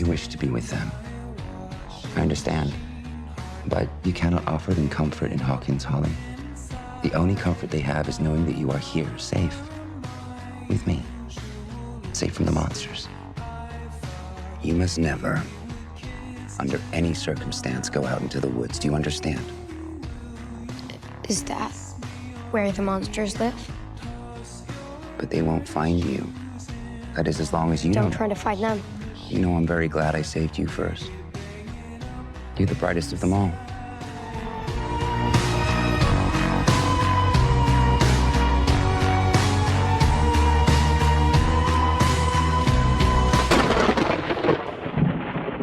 You wish to be with them. I understand. But you cannot offer them comfort in Hawkins Hollow. The only comfort they have is knowing that you are here, safe. With me. Safe from the monsters. You must never, under any circumstance, go out into the woods. Do you understand? Is that where the monsters live? But they won't find you. That is, as long as you Don't know. try to find them. You know, I'm very glad I saved you first. You're the brightest of them all.